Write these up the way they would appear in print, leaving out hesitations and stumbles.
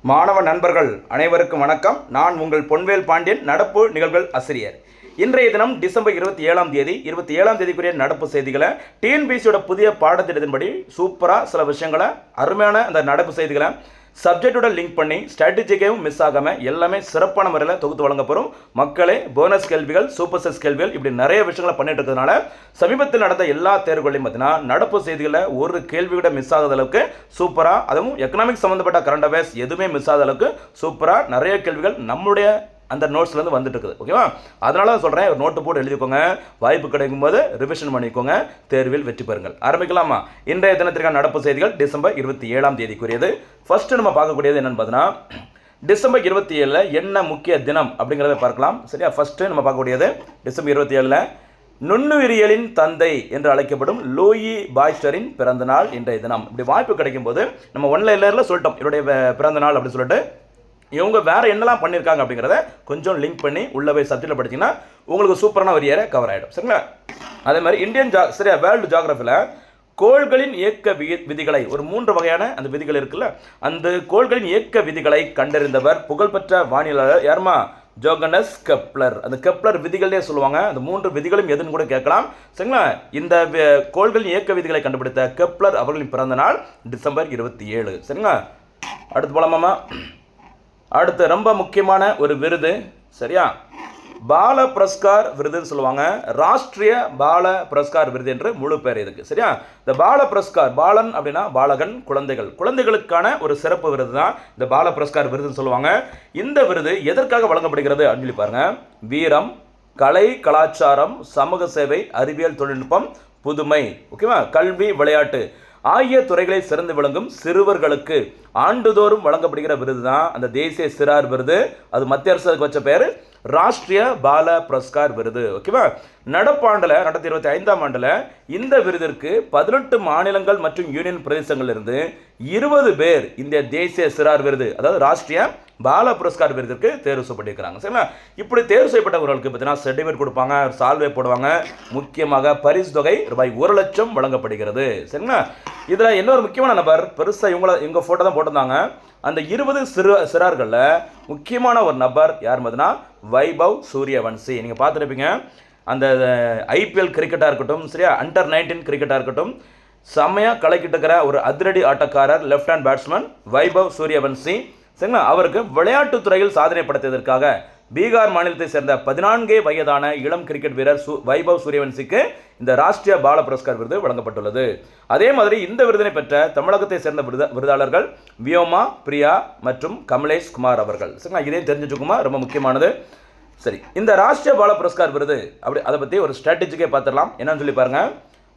மாணவ நண்பர்கள் அனைவருக்கும் வணக்கம். நான் உங்கள் பொன்வேல் பாண்டியன், நடப்பு நிகழ்வுகள் ஆசிரியர். இன்றைய தினம் டிசம்பர் 27ஆம் தேதி 27ஆம் தேதிக்குரிய நடப்பு செய்திகளை டிஎன்பிசியோட புதிய பாடத்திட்டத்தின்படி சூப்பராக சில விஷயங்களை அருமையான அந்த நடப்பு செய்திகளை சப்ஜெக்டோட லிங்க் பண்ணி ஸ்ட்ராட்டஜிக்கையும் மிஸ் ஆகாமல் எல்லாமே சிறப்பான முறையில் தொகுத்து வழங்க போகிறோம். மக்களே போனஸ் கேள்விகள், சூப்பர் செஸ் கேள்விகள், இப்படி நிறைய விஷயங்களை பண்ணிட்டு இருக்கிறதுனால சமீபத்தில் நடந்த எல்லா தேர்வுகளையும் பார்த்தீங்கன்னா நடப்பு செய்திகளை ஒரு கேள்வி கூட மிஸ் ஆகாத அளவுக்கு சூப்பராக, அதுவும் எக்கனாமிக்ஸ் சம்மந்தப்பட்ட கரண்ட் அஃபேர்ஸ் எதுவுமே மிஸ் ஆகாத அளவுக்கு சூப்பராக நிறைய கேள்விகள் நம்முடைய அந்த நோட்ஸ்லேருந்து வந்துட்டு இருக்குது. ஓகேவா? அதனால தான் சொல்கிறேன், ஒரு நோட்டு போட்டு எழுதிக்கோங்க. வாய்ப்பு கிடைக்கும் போது ரிவிஷன் பண்ணிக்கோங்க. தேர்வில் வெற்றி பெறுங்கள். ஆரம்பிக்கலாமா? இன்றைய தினத்திற்கான நடப்பு செய்திகள் டிசம்பர் 27ஆம் தேதிக்குரியது. ஃபர்ஸ்ட் நம்ம பார்க்கக்கூடியது என்னன்னு பார்த்தீங்கன்னா, டிசம்பர் 27 என்ன முக்கிய தினம் அப்படிங்கிறத பார்க்கலாம். சரியா? ஃபர்ஸ்ட் நம்ம பார்க்கக்கூடியது டிசம்பர் 27 நுண்ணுயிரியலின் தந்தை என்று அழைக்கப்படும் லூயி பாய்ஸ்டரின் பிறந்த நாள் இன்றைய தினம். இப்படி வாய்ப்பு கிடைக்கும் போது நம்ம ஒன்லைனரில் சொல்லிட்டோம் இவருடைய பிறந்த நாள் அப்படின்னு சொல்லிட்டு. இவங்க வேற என்னெல்லாம் பண்ணியிருக்காங்க அப்படிங்கிறத கொஞ்சம் லிங்க் பண்ணி உள்ள போய் சப்ஜெக்டில் படிச்சிங்கன்னா உங்களுக்கு சூப்பரான ஒரு ஏரியா கவர் ஆகிடும். சரிங்களா? அதே மாதிரி வேர்ல்டு ஜியாகிரபியில் கோள்களின் இயக்க விதிகளை ஒரு 3 வகையான அந்த விதிகள் இருக்குல்ல, அந்த கோள்களின் இயக்க விதிகளை கண்டறிந்தவர் புகழ்பெற்ற வானியலாளர் யாருமா? Johannes Kepler. அந்த கெப்லர் விதிகளே சொல்லுவாங்க. அந்த 3 விதிகளும் எதுன்னு கூட கேட்கலாம். சரிங்களா? இந்த கோள்களின் இயக்க விதிகளை கண்டுபிடித்த கெப்லர் அவர்களின் பிறந்த நாள் டிசம்பர் 27. சரிங்களா? அடுத்து போலாமாமா? அடுத்து ரொம்ப முக்கியமான ஒரு விருது. சரியா? பால புரஸ்கார் விருதுன்னு சொல்லுவாங்க. ராஷ்டிரிய பால புரஸ்கார் விருது என்று முழு பேர் இதுக்கு. சரியா? இந்த பால புரஸ்கார், பாலன் அப்படின்னா பாலகன், குழந்தைகளுக்கான ஒரு சிறப்பு விருது தான் இந்த பால புரஸ்கார் விருதுன்னு சொல்லுவாங்க. இந்த விருது எதற்காக வழங்கப்படுகிறது அப்படின்னு சொல்லி பாருங்க. வீரம், கலை, கலாச்சாரம், சமூக சேவை, அறிவியல், தொழில்நுட்பம், புதுமை, ஓகேவா, கல்வி, விளையாட்டு ஆகிய துறைகளை சிறந்து விளங்கும் சிறுவர்களுக்கு ஆண்டுதோறும் வழங்கப்படுகிற விருது தான் அந்த தேசிய சிறார் விருது. அது மத்திய அரசுக்கு வச்ச பேர் ராஷ்டிரிய பால புரஸ்கார் விருது. ஓகேவா? நடப்பாண்டில் 2025ஆம் ஆண்டில் இந்த விருதிற்கு 18 மாநிலங்கள் மற்றும் யூனியன் பிரதேசங்களிலிருந்து 20 பேர் இந்த தேசிய சிறார் விருது, அதாவது ராஷ்டிரிய பால புரஸ்கார் விருதுக்கு தேர்வு செய்யப்பட்டிருக்கிறாங்க. சரிங்களா? இப்படி தேர்வு செய்யப்பட்டவர்களுக்கு பார்த்தீங்கன்னா சர்டிஃபிகேட் கொடுப்பாங்க, சால்வை போடுவாங்க. முக்கியமாக பரிசு தொகை ரூபாய் 1 லட்சம் வழங்கப்படுகிறது. சரிங்களா? இதில் இன்னொரு முக்கியமான நபர், பெருசாக இவங்க ஃபோட்டோ தான் போட்டிருந்தாங்க. அந்த 20 சிறார்களில் முக்கியமான ஒரு நபர் யார் பார்த்தீங்கன்னா வைபவ் சூரியவன்சி. நீங்கள் பார்த்துருப்பீங்க. அந்த ஐபிஎல் கிரிக்கெட்டாக இருக்கட்டும், சரியா, அண்டர் 19 கிரிக்கெட்டாக இருக்கட்டும், செம்மையாக கலக்கிட்டு இருக்கிற ஒரு அதிரடி ஆட்டக்காரர், left hand batsman Vaibhav Suryavanshi. சரிங்களா? அவருக்கு விளையாட்டுத் துறையில் சாதனை படைத்ததற்காக பீகார் மாநிலத்தை சேர்ந்த 14 வயதான இளம் கிரிக்கெட் வீரர் வைபவ் சூரியவன்சிக்கு இந்த ராஷ்டிரிய பால புரஸ்கார் விருது வழங்கப்பட்டுள்ளது. அதே மாதிரி இந்த விருதினை பெற்ற தமிழகத்தை சேர்ந்த விருதாளர்கள் வியோமா, பிரியா மற்றும் கமலேஷ் குமார் அவர்கள். சரிங்களா? இதையும் தெரிஞ்சுக்குமா, ரொம்ப முக்கியமானது. சரி, இந்த ராஷ்டிரிய பால புரஸ்கார் விருது அப்படி அதை பற்றி ஒரு ஸ்ட்ராட்டஜிக்கே பார்த்துடலாம். என்னன்னு சொல்லி பாருங்க.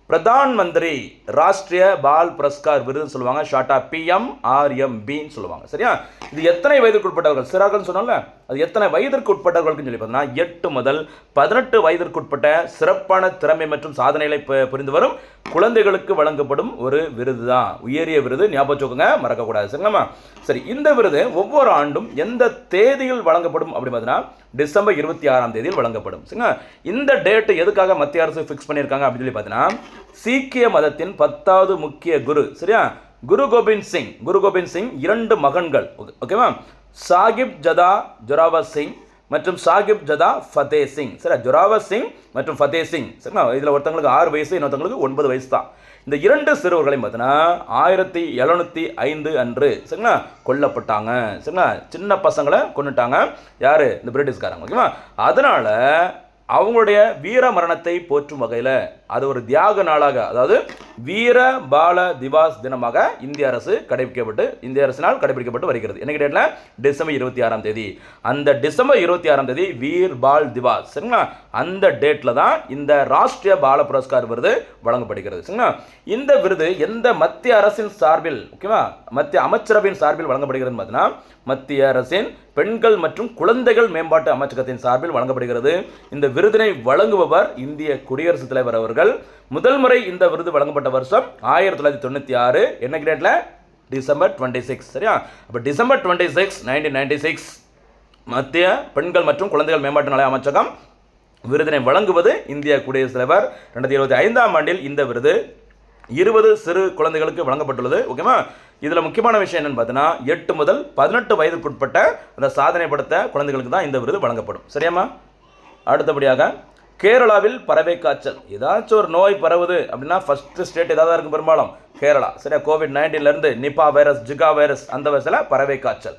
பிரதான் மந்திரி ராஷ்டிரிய பால் புரஸ்கார் விருதுன்னு சொல்லுவாங்க. ஷார்ட்டா PMRMBன்னு சொல்லுவாங்க. சரியா? இது எத்தனை வயதிற்கு உட்பட்டவர்கள்? சிறார்கள் சொன்னால அது எத்தனை வயதிற்கு உட்பட்டவர்களுக்கு சொல்லி பார்த்தீங்கன்னா 8 முதல் 18 வயதிற்கு உட்பட்ட சிறப்பான திறமை மற்றும் சாதனைகளை புரிந்து வரும் குழந்தைகளுக்கு வழங்கப்படும் ஒரு விருது தான். உயரிய விருது, ஞாபகம் வச்சுக்கோங்க, மறக்கக்கூடாது. சரிங்களா? சரி, இந்த விருது ஒவ்வொரு ஆண்டும் எந்த தேதியில் வழங்கப்படும் அப்படின்னு பார்த்தீங்கன்னா டிசம்பர் 26ஆம் தேதியில் வழங்கப்படும். சரிங்களா? இந்த டேட் எதுக்காக மத்திய அரசு ஃபிக்ஸ் பண்ணியிருக்காங்க அப்படின்னு சொல்லி பார்த்தீங்கன்னா சீக்கிய மதத்தின் 10வது முக்கிய குரு, சரியா, குரு கோபிந்த் சிங் 2 மகன்கள், ஓகேவா, சாகிப் ஜதா ஜொராவர் சிங் மற்றும் சாகிப் ஜதா ஃபதே சிங். சரி, ஜொராவர் சிங் மற்றும் ஃபதே சிங். சரிங்களா? இதில் ஒருத்தங்களுக்கு 6 வயசு, இன்னொருத்தங்களுக்கு 9 வயசு தான். இந்த 2 சிறுவர்களையும் பார்த்தீங்கன்னா 1705 அன்று, சரிங்களா, கொல்லப்பட்டாங்க. சரிங்களா? சின்ன பசங்களை கொண்டுட்டாங்க. யாரு? இந்த பிரிட்டிஷ்காரங்க. ஓகேவா? அதனால அவங்களுடைய வீர மரணத்தை போற்றும் வகையில் அது ஒரு தியாக நாளாக, அதாவது வீர பால திவாஸ் தினமாக இந்திய அரசினால் கடைபிடிக்கப்பட்டு வருகிறது. என்னைக்கு டேட்ல? டிசம்பர் 26ஆம் தேதி. அந்த டிசம்பர் 26ஆம் தேதி வீர் பால் திவாஸ். சரிங்களா? அந்த டேட்ல தான் இந்த ராஷ்டிரிய பால புரஸ்கார் விருது வழங்கப்படுகிறது. சரிங்களா? இந்த விருது எந்த மத்திய அரசின் சார்பில், ஓகேவா, மத்திய அமைச்சரவையின் சார்பில் வழங்கப்படுகிறது பார்த்தீங்கன்னா மத்திய அரசின் பெண்கள் மற்றும் குழந்தைகள் மேம்பாட்டு அமைச்சகத்தின் சார்பில் வழங்கப்படுகிறது. இந்த விருதினை வழங்குபவர் இந்திய குடியரசுத் தலைவர் அவர்கள். முதல் முறை இந்த விருது வழங்கப்பட்ட வருஷம் 1996. என்ன டேட்ல? டிசம்பர் 26. சரியா? அப்போ டிசம்பர் 26, 1996 மத்திய பெண்கள் மற்றும் குழந்தைகள் மேம்பாட்டு நல அமைச்சகம் விருதினை வழங்குவது இந்திய குடியரசுத் தலைவர். 2025ஆம் ஆண்டில் இந்த விருது 20 சிறு குழந்தைகளுக்கு வழங்கப்பட்டுள்ளது. ஓகேவா? இதில் முக்கியமான விஷயம் என்னென்னு பார்த்தீங்கன்னா 8 முதல் 18 வயதுக்குட்பட்ட அந்த சாதனை படுத்த குழந்தைகளுக்கு தான் இந்த விருது வழங்கப்படும். சரியாம்மா? அடுத்தபடியாக கேரளாவில் பறவை காய்ச்சல். ஏதாச்சும் ஒரு நோய் பரவுது அப்படின்னா ஃபஸ்ட்டு ஸ்டேட் ஏதாவது இருக்கும் பெரும்பாலும் கேரளா. சரியா? கோவிட்-19லேருந்து நிபா வைரஸ், ஜிகா வைரஸ், அந்த வயசில் பறவை காய்ச்சல்.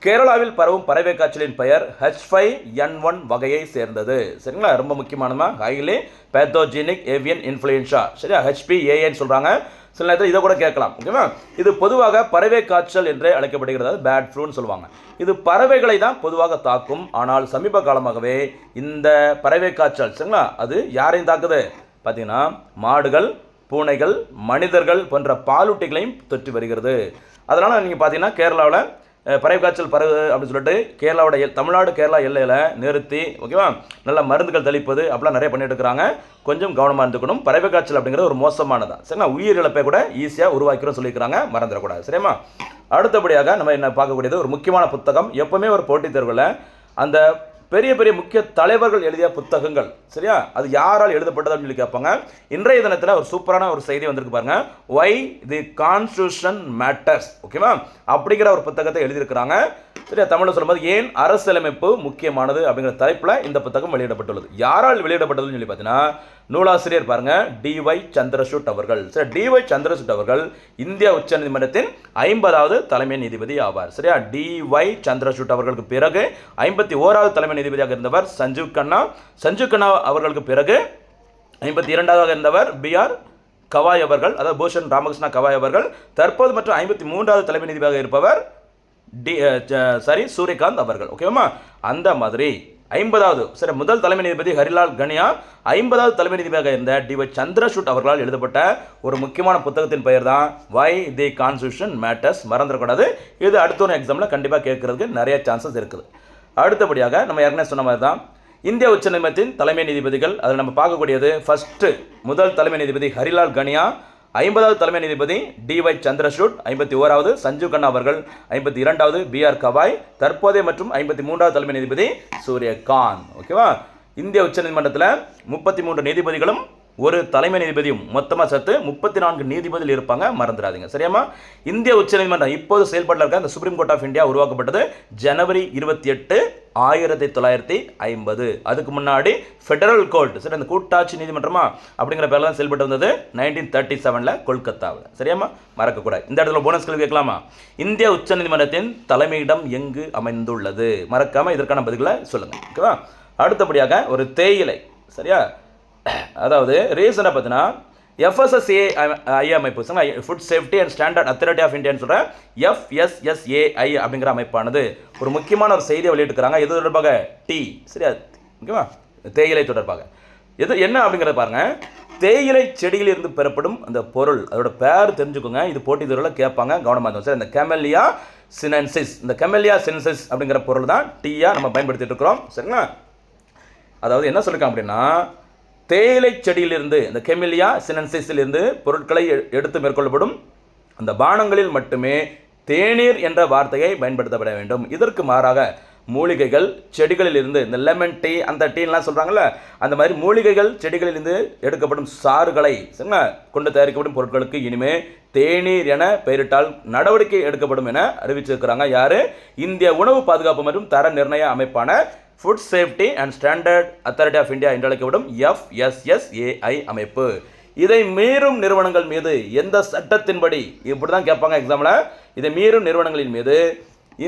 கேரளாவில் பரவும் பறவை காய்ச்சலின் பெயர் H5N1 வகையை சேர்ந்தது. சரிங்களா? ரொம்ப முக்கியமானமா, ஹைலி பேத்தோஜெனிக் ஏவியன் இன்ஃப்ளூயன்ஸா. சரியா? HPAN சொல்கிறாங்க. சில நேரத்தில் இதை கூட கேட்கலாம். ஓகேவா? இது பொதுவாக பறவை காய்ச்சல் என்றே அழைக்கப்படுகிறது. பேட் ஃப்ளூன்னு சொல்லுவாங்க. இது பறவைகளை தான் பொதுவாக தாக்கும். ஆனால் சமீப காலமாகவே இந்த பறவை காய்ச்சல், சரிங்களா, அது யாரையும் தாக்குது பார்த்தீங்கன்னா மாடுகள், பூனைகள், மனிதர்கள் போன்ற பாலூட்டிகளையும் தொற்றி வருகிறது. அதனால் நீங்கள் பார்த்தீங்கன்னா கேரளாவில் பறவை காய்ச்சல் பரவு அப்படின்னு சொல்லிட்டு கேரளாவோட தமிழ்நாடு கேரளா எல்லையில் நிறுத்தி, ஓகேவா, நல்ல மருந்துகள் தெளிப்பது அப்படிலாம் நிறைய பண்ணிட்டு இருக்கிறாங்க. கொஞ்சம் கவனமாக இருந்துக்கணும். பறவை காய்ச்சல் அப்படிங்கிறது ஒரு மோசமானதான். சரிங்களா? உயிரிழப்பை கூட ஈஸியாக உருவாக்கிறோம் சொல்லியிருக்கிறாங்க. மறந்துடக்கூடாது. சரியாம்மா? அடுத்தபடியாக நம்ம என்ன பார்க்கக்கூடியது ஒரு முக்கியமான புத்தகம். எப்பவுமே ஒரு போட்டித் தேர்வில் அந்த பெரிய பெரிய முக்கிய தலைவர்கள் எழுதிய புத்தகங்கள், சரியா, அது யாரால் எழுதப்பட்டது அப்படின்னு சொல்லி கேட்பாங்க. இன்றைய தினத்தில் ஒரு சூப்பரான ஒரு செய்தி வந்திருக்கு பாருங்க. ஒய் தி கான்ஸ்டியூஷன் மேட்டர்ஸ், ஓகேவா, அப்படிங்கிற ஒரு புத்தகத்தை எழுதியிருக்கிறாங்க. சரியா? தமிழில் சொல்லும்போது ஏன் அரசியலமைப்பு முக்கியமானது அப்படிங்கிற தலைப்பில் இந்த புத்தகம் வெளியிடப்பட்டுள்ளது. யாரால் வெளியிடப்பட்டதுன்னு சொல்லி பார்த்தீங்கன்னா நூலாசிரியர் பாருங்க DY சந்திரசூட் அவர்கள். சரி, DY சந்திரசூட் அவர்கள் இந்திய உச்சநீதிமன்றத்தின் 50வது தலைமை நீதிபதி ஆவார். சரியா? DY சந்திரசூட் அவர்களுக்கு பிறகு 51வது தலைமை நீதிபதியாக இருந்தவர் சஞ்சீவ் கண்ணா. சஞ்சீவ் கண்ணா அவர்களுக்கு பிறகு 52வது இருந்தவர் BR கவாய் அவர்கள், அதாவது பூஷன் ராமகிருஷ்ணா கவாய் அவர்கள். தற்போது மற்றும் 53வது தலைமை நீதிபதியாக இருப்பவர் சூரியகாந்த் அவர்கள். ஓகேவா? அந்த மாதிரி 50வது, சரி, முதல் தலைமை நீதிபதி ஹரிலால் கனியா, 50வது தலைமை நீதிபதியாக இருந்த DY சந்திரசூட் அவர்களால் எழுதப்பட்ட ஒரு முக்கியமான புத்தகத்தின் பெயர் தான் வை தி கான்ஸ்டியூஷன் மேட்டர்ஸ். மறந்துடக்கூடாது. இது அடுத்த ஒரு எக்ஸாமில் கண்டிப்பாக கேட்கறதுக்கு நிறைய சான்சஸ் இருக்குது. அடுத்தபடியாக நம்ம ஏற்கனவே சொன்ன மாதிரி தான் இந்திய உச்சநீதிமன்றத்தின் தலைமை நீதிபதிகள். அதில் நம்ம பார்க்கக்கூடியது ஃபர்ஸ்ட் முதல் தலைமை நீதிபதி ஹரிலால் கனியா, 50வது தலைமை நீதிபதி DY சந்திரசூட், 51வது சஞ்சீவ் கண்ணா அவர்கள், 52வது BR கவாய், தற்போதைய மற்றும் 53வது தலைமை நீதிபதி சூரியகாந்த். ஓகேவா? இந்திய உச்சநீதிமன்றத்தில் 33 நீதிபதிகளும் ஒரு தலைமை நீதிபதியும் மொத்தமாக சேர்த்து 34 நீதிபதிகள் இருப்பாங்க. மறந்துடாதீங்க. சரியாமா? இந்திய உச்சநீதிமன்றம் இப்போது செயல்பாட்டில் இருக்க இந்த சுப்ரீம் கோர்ட் ஆஃப் இந்தியா உருவாக்கப்பட்டது ஜனவரி 28, 1950. அதுக்கு முன்னாடி ஃபெடரல் கோர்ட், சரி, அந்த கூட்டாட்சி நீதிமன்றமா அப்படிங்கிற பேரில் தான் செயல்பட்டு வந்தது 1937 கொல்கத்தாவில். சரியாமா? மறக்கக்கூடாது. இந்த இடத்துல போனஸ் கேள்வி கேட்கலாமா? இந்திய உச்சநீதிமன்றத்தின் தலைமையிடம் எங்கு அமைந்துள்ளது? மறக்காமல் இதற்கான பதில்களை சொல்லுங்கள். ஓகேவா? அடுத்தபடியாக ஒரு தேயிலை, சரியா, அதாவது ரீசனாக பார்த்தீங்கன்னா FSSAI அமைப்பு, food safety and standard authority of இந்தியான்னு சொல்கிற FSSAI அப்படிங்கிற அமைப்பானது ஒரு முக்கியமான ஒரு செய்தியை வெளியிட்டிருக்கிறாங்க. எது தொடர்பாக? டீ, சரியா, ஓகேவா, தேயிலை தொடர்பாக. எது என்ன அப்படிங்கிறத பாருங்க. தேயிலை செடியிலிருந்து பெறப்படும் அந்த பொருள், அதோட பேர் தெரிஞ்சுக்கோங்க. இது போட்டி தேர்வில் கேட்பாங்க. கவனமாக இருக்கும். சரி, இந்த கெமெலியா சினென்சிஸ், இந்த கெமெலியா சினென்சிஸ் அப்படிங்கிற பொருள் தான் டீயாக நம்ம பயன்படுத்திட்டு இருக்கிறோம். சரிங்களா? அதாவது என்ன சொல்லியிருக்காங்க அப்படின்னா தேயிலை செடியிலிருந்து, இந்த கெமிலியா சினென்சிஸிலிருந்து பொருட்களை எடுத்து மேற்கொள்ளப்படும் அந்த பானங்களில் மட்டுமே தேநீர் என்ற வார்த்தையை பயன்படுத்தப்பட வேண்டும். இதற்கு மாறாக மூலிகைகள் செடிகளிலிருந்து, இந்த லெமன் டீ, அந்த டீலாம் சொல்கிறாங்கல்ல, அந்த மாதிரி மூலிகைகள் செடிகளிலிருந்து எடுக்கப்படும் சாறுகளை கொண்டு தயாரிக்கப்படும் பொருட்களுக்கு இனிமே தேநீர் என பெயரிட்டால் நடவடிக்கை எடுக்கப்படும் என அறிவிச்சிருக்கிறாங்க. யார்? இந்திய உணவு பாதுகாப்பு மற்றும் தர நிர்ணய அமைப்பான food safety and standard authority of India என்று அழைக்கப்படும் FSSAI அமைப்பு. இதை மீறும் நிறுவனங்கள் மீது எந்த சட்டத்தின்படி, இப்படி தான் கேட்பாங்க எக்ஸாமில், இதை மீறும் நிறுவனங்களின் மீது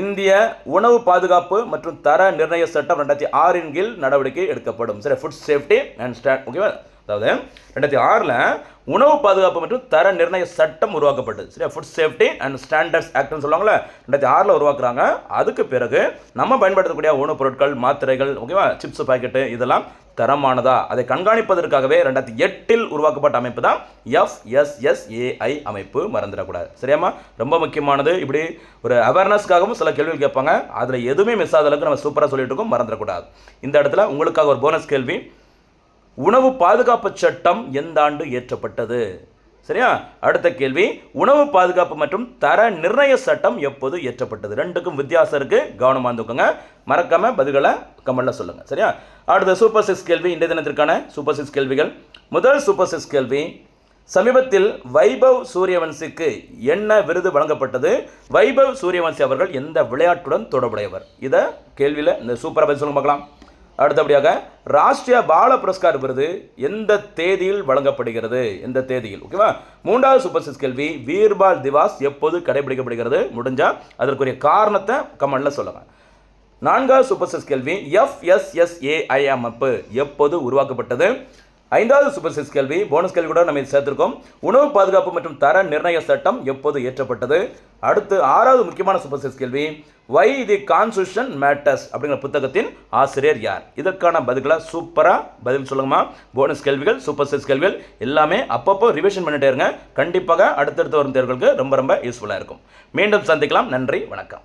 இந்திய உணவு பாதுகாப்பு மற்றும் தர நிர்ணய சட்டம் 2006 கீழ் நடவடிக்கை எடுக்கப்படும். சரி, ஃபுட் சேஃப்டி அண்ட் ஸ்டாண்ட், ஓகேவா, அதாவது 2006 உணவு பாதுகாப்பு மற்றும் தர நிர்ணய சட்டம் உருவாக்கப்பட்டது. சரியா? ஃபுட் சேஃப்டி அண்ட் ஸ்டாண்டர்ட்ஸ் ஆக்ட்னு சொல்லுவாங்களே, 2006 உருவாக்குறாங்க. அதுக்கு பிறகு நம்ம பயன்படுத்தக்கூடிய உணவுப் பொருட்கள், மாத்திரைகள், ஓகேவா, சிப்ஸ் பாக்கெட்டு, இதெல்லாம் தரமானதா அதை கண்காணிப்பதற்காகவே 2008 உருவாக்கப்பட்ட அமைப்பு தான் FSSAI அமைப்பு. மறந்துடக்கூடாது. சரியாமா? ரொம்ப முக்கியமானது. இப்படி ஒரு அவேர்னஸ்க்காகவும் சில கேள்விகள் கேட்பாங்க. அதில் எதுவுமே மிஸ் ஆகாத அளவுக்கு நம்ம சூப்பராக சொல்லிட்டு இருக்கோம். மறந்துடக்கூடாது. இந்த இடத்துல உங்களுக்காக ஒரு போனஸ் கேள்வி. உணவு பாதுகாப்பு சட்டம் எந்த ஆண்டு இயற்றப்பட்டது? சரியா? அடுத்த கேள்வி, உணவு பாதுகாப்பு மற்றும் தர நிர்ணய சட்டம் எப்போது இயற்றப்பட்டது? ரெண்டுக்கும் வித்தியாசம் இருக்கு. கவனமாக இருந்துக்கோங்க. மறக்காம பதில்களை கமெண்ட்ல சொல்லுங்க. சரியா? அடுத்த சூப்பர் 6 கேள்வி, இன்றைய தினத்திற்கான சூப்பர் 6 கேள்விகள். முதல் சூப்பர் 6 கேள்வி, சமீபத்தில் வைபவ் சூரியவன்சிக்கு என்ன விருது வழங்கப்பட்டது? வைபவ் சூரியவன்சி அவர்கள் எந்த விளையாட்டுடன் தொடர்புடையவர்? இதை கேள்வியில் இந்த சூப்பராக பதில் சொல்லுங்க பார்க்கலாம். அடுத்தபடியாக ராஷ்டிரிய பால புரஸ்கார் விருது எந்த தேதியில் வழங்கப்படுகிறது? எந்த தேதியில்? ஓகேவா. மூன்றாவது சூப்பர் சிக்ஸ் கேள்வி, வீர்பால் திவாஸ் எப்போது கடைபிடிக்கப்படுகிறது? முடிஞ்சால் அதற்குரிய காரணத்தை கமெண்ட்ல சொல்லுங்க. நான்காவது சூப்பர் சிக்ஸ் கேள்வி, FSSAI அமைப்பு எப்போது உருவாக்கப்பட்டது? ஐந்தாவது சூப்பர் சிக்ஸ் கேள்வி, போனஸ் கேள்வி கூட நம்ம சேர்த்திருக்கோம். உணவு பாதுகாப்பு மற்றும் தர நிர்ணய சட்டம் எப்போது ஏற்றப்பட்டது? அடுத்து ஆறாவது முக்கியமான சூப்பர் சிக்ஸ் கேள்வி, வை தி கான்ஸ்டிடியூஷன் மேட்டர்ஸ் அப்படிங்கிற புத்தகத்தின் ஆசிரியர் யார்? இதற்கான பதில்களை சூப்பராக பதில் சொல்லுங்கம்மா. போனஸ் கேள்விகள், சூப்பர் சிக்ஸ் கேள்விகள் எல்லாமே அப்பப்போ ரிவிஷன் பண்ணிட்டே இருங்க. கண்டிப்பாக அடுத்தடுத்து வரும் தேர்வுகளுக்கு ரொம்ப ரொம்ப யூஸ்ஃபுல்லாக இருக்கும். மீண்டும் சந்திக்கலாம். நன்றி, வணக்கம்.